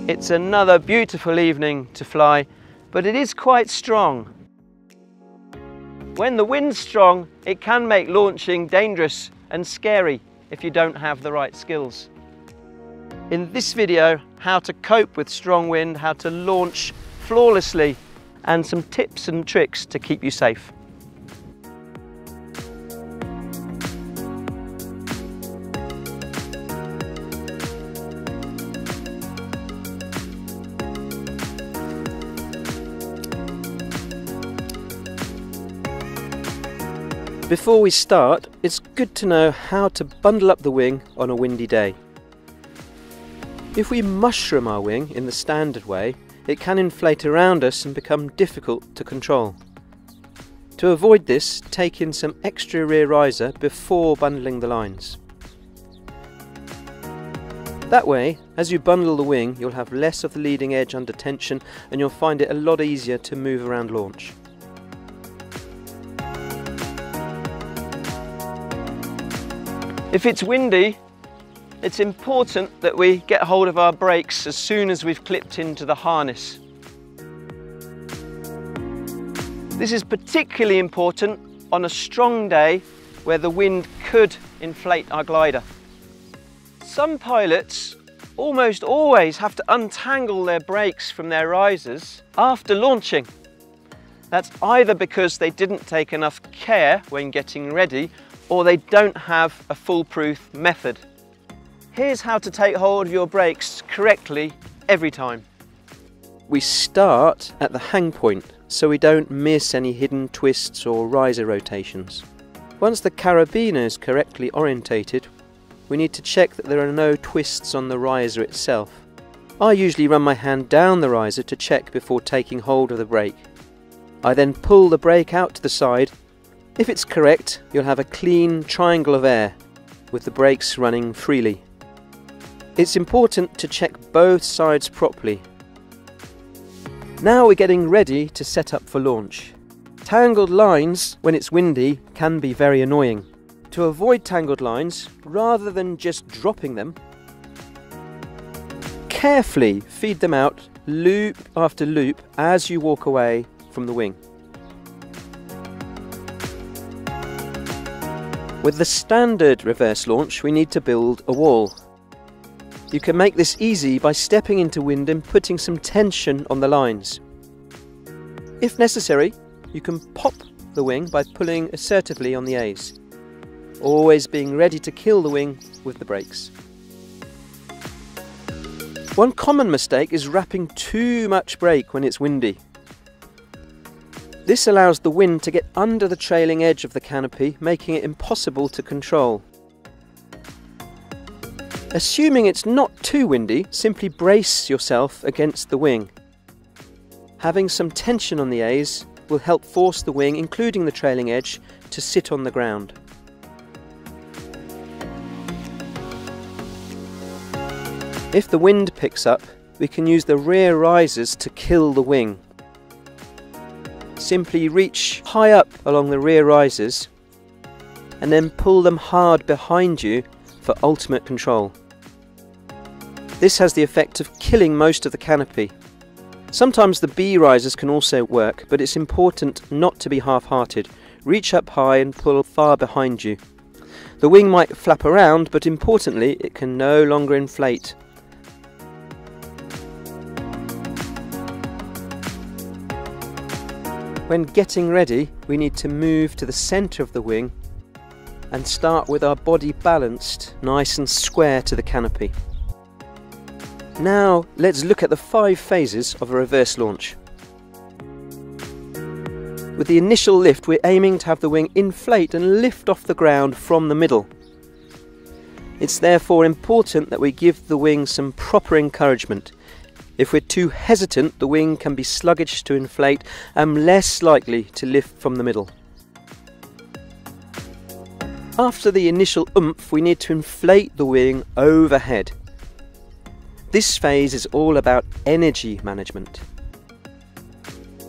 It's another beautiful evening to fly, but it is quite strong. When the wind's strong, it can make launching dangerous and scary if you don't have the right skills. In this video, how to cope with strong wind, how to launch flawlessly, and some tips and tricks to keep you safe. Before we start, it's good to know how to bundle up the wing on a windy day. If we mushroom our wing in the standard way, it can inflate around us and become difficult to control. To avoid this, take in some extra rear riser before bundling the lines. That way, as you bundle the wing, you'll have less of the leading edge under tension and you'll find it a lot easier to move around launch. If it's windy, it's important that we get hold of our brakes as soon as we've clipped into the harness. This is particularly important on a strong day where the wind could inflate our glider. Some pilots almost always have to untangle their brakes from their risers after launching. That's either because they didn't take enough care when getting ready, or they don't have a foolproof method. Here's how to take hold of your brakes correctly every time. We start at the hang point so we don't miss any hidden twists or riser rotations. Once the carabiner is correctly orientated, we need to check that there are no twists on the riser itself. I usually run my hand down the riser to check before taking hold of the brake. I then pull the brake out to the side. If it's correct, you'll have a clean triangle of air with the brakes running freely. It's important to check both sides properly. Now we're getting ready to set up for launch. Tangled lines when it's windy can be very annoying. To avoid tangled lines, rather than just dropping them, carefully feed them out loop after loop as you walk away from the wing. With the standard reverse launch, we need to build a wall. You can make this easy by stepping into wind and putting some tension on the lines. If necessary, you can pop the wing by pulling assertively on the A's, always being ready to kill the wing with the brakes. One common mistake is wrapping too much brake when it's windy. This allows the wind to get under the trailing edge of the canopy, making it impossible to control. Assuming it's not too windy, simply brace yourself against the wing. Having some tension on the A's will help force the wing, including the trailing edge, to sit on the ground. If the wind picks up, we can use the rear risers to kill the wing. Simply reach high up along the rear risers and then pull them hard behind you for ultimate control. This has the effect of killing most of the canopy. Sometimes the B risers can also work, but it's important not to be half-hearted. Reach up high and pull far behind you. The wing might flap around, but importantly, it can no longer inflate. When getting ready, we need to move to the centre of the wing and start with our body balanced nice and square to the canopy. Now let's look at the 5 phases of a reverse launch. With the initial lift, we're aiming to have the wing inflate and lift off the ground from the middle. It's therefore important that we give the wing some proper encouragement. If we're too hesitant, the wing can be sluggish to inflate and less likely to lift from the middle. After the initial oomph, we need to inflate the wing overhead. This phase is all about energy management.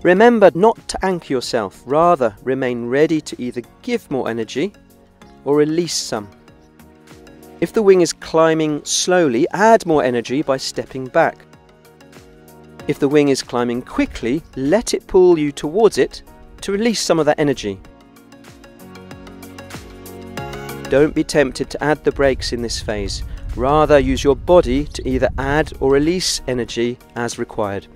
Remember not to anchor yourself, rather remain ready to either give more energy or release some. If the wing is climbing slowly, add more energy by stepping back. If the wing is climbing quickly, let it pull you towards it to release some of that energy. Don't be tempted to add the brakes in this phase. Rather, use your body to either add or release energy as required.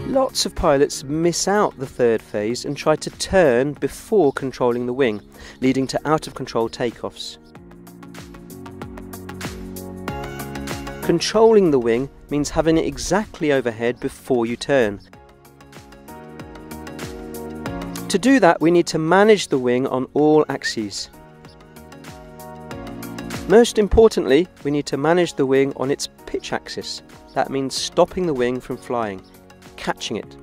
Lots of pilots miss out the third phase and try to turn before controlling the wing, leading to out-of-control takeoffs. Controlling the wing means having it exactly overhead before you turn. To do that, we need to manage the wing on all axes. Most importantly, we need to manage the wing on its pitch axis. That means stopping the wing from flying, catching it.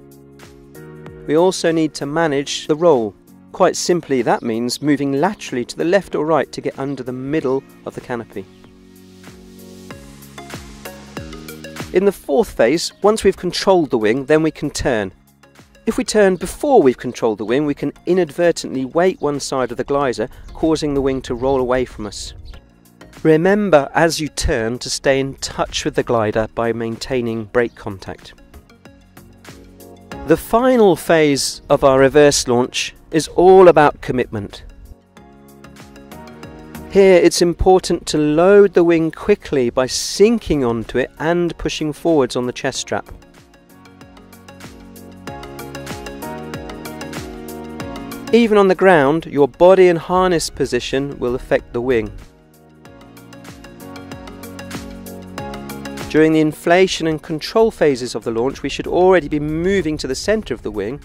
We also need to manage the roll. Quite simply, that means moving laterally to the left or right to get under the middle of the canopy. In the fourth phase, once we've controlled the wing, then we can turn. If we turn before we've controlled the wing, we can inadvertently weight one side of the glider, causing the wing to roll away from us. Remember as you turn to stay in touch with the glider by maintaining brake contact. The final phase of our reverse launch is all about commitment. Here it's important to load the wing quickly by sinking onto it and pushing forwards on the chest strap. Even on the ground, your body and harness position will affect the wing. During the inflation and control phases of the launch, we should already be moving to the centre of the wing.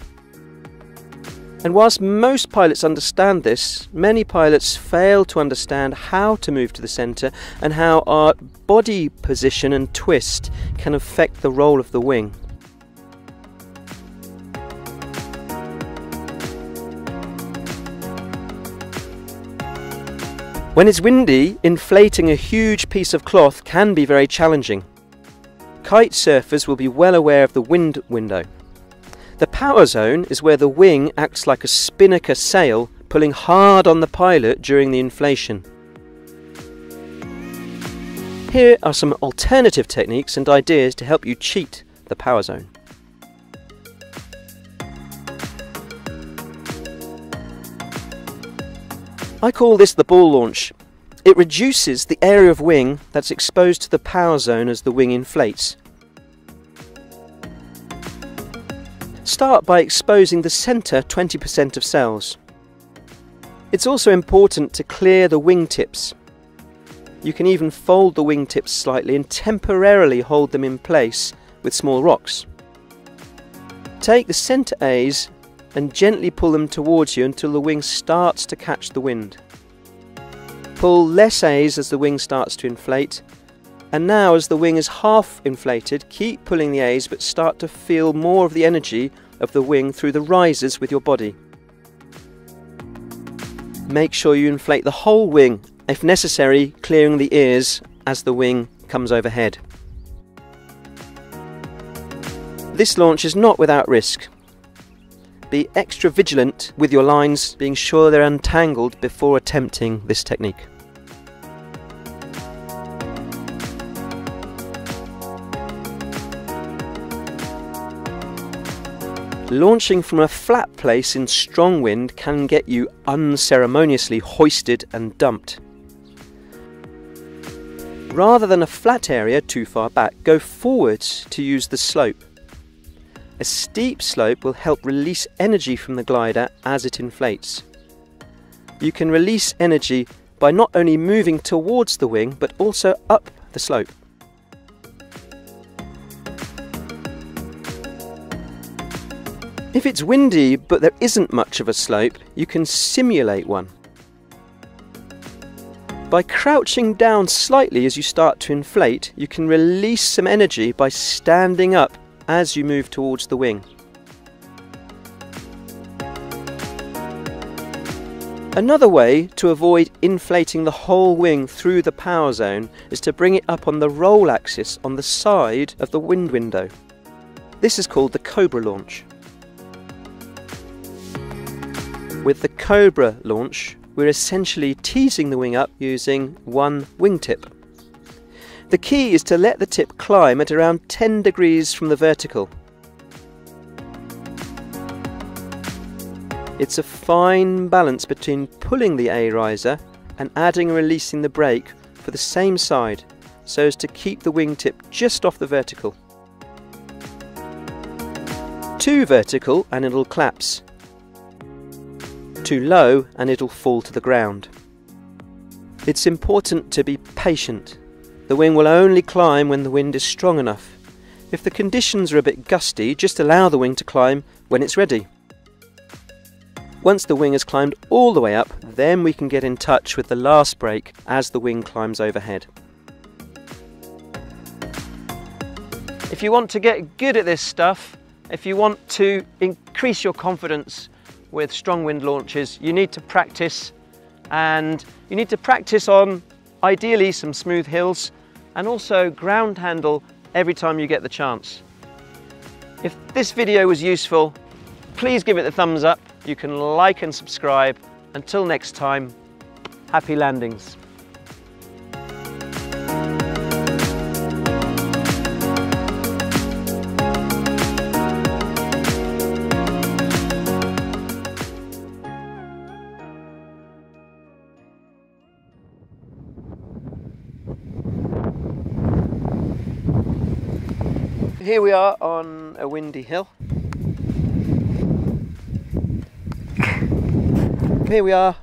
And whilst most pilots understand this, many pilots fail to understand how to move to the centre and how our body position and twist can affect the roll of the wing. When it's windy, inflating a huge piece of cloth can be very challenging. Kite surfers will be well aware of the wind window. The power zone is where the wing acts like a spinnaker sail, pulling hard on the pilot during the inflation. Here are some alternative techniques and ideas to help you cheat the power zone. I call this the ball launch. It reduces the area of wing that's exposed to the power zone as the wing inflates. Start by exposing the centre 20% of cells. It's also important to clear the wing tips. You can even fold the wing tips slightly and temporarily hold them in place with small rocks. Take the centre A's and gently pull them towards you until the wing starts to catch the wind. Pull less A's as the wing starts to inflate, and now as the wing is half inflated, keep pulling the A's but start to feel more of the energy of the wing through the risers with your body. Make sure you inflate the whole wing, if necessary clearing the ears as the wing comes overhead. This launch is not without risk. Be extra vigilant with your lines, being sure they're untangled before attempting this technique. Launching from a flat place in strong wind can get you unceremoniously hoisted and dumped. Rather than a flat area too far back, go forwards to use the slope. A steep slope will help release energy from the glider as it inflates. You can release energy by not only moving towards the wing but also up the slope. If it's windy but there isn't much of a slope, you can simulate one. By crouching down slightly as you start to inflate, you can release some energy by standing up as you move towards the wing. Another way to avoid inflating the whole wing through the power zone is to bring it up on the roll axis on the side of the wind window. This is called the Cobra launch. With the Cobra launch, we're essentially teasing the wing up using one wingtip. The key is to let the tip climb at around 10 degrees from the vertical. It's a fine balance between pulling the A-riser and adding and releasing the brake for the same side, so as to keep the wingtip just off the vertical. Too vertical and it'll collapse. Too low and it'll fall to the ground. It's important to be patient. The wing will only climb when the wind is strong enough. If the conditions are a bit gusty, just allow the wing to climb when it's ready. Once the wing has climbed all the way up, then we can get in touch with the last brake as the wing climbs overhead. If you want to get good at this stuff, if you want to increase your confidence with strong wind launches, you need to practice, and you need to practice on ideally some smooth hills and also ground handle every time you get the chance. If this video was useful, please give it a thumbs up. You can like and subscribe. Until next time, happy landings. Here we are on a windy hill. Here we are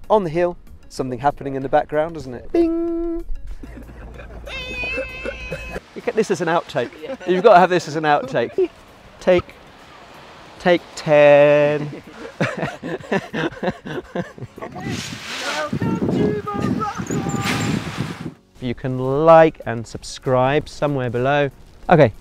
on the hill. Something happening in the background, isn't it? Bing! This is an outtake. You've got to have this as an outtake. Take 10. You can like and subscribe somewhere below. Okay.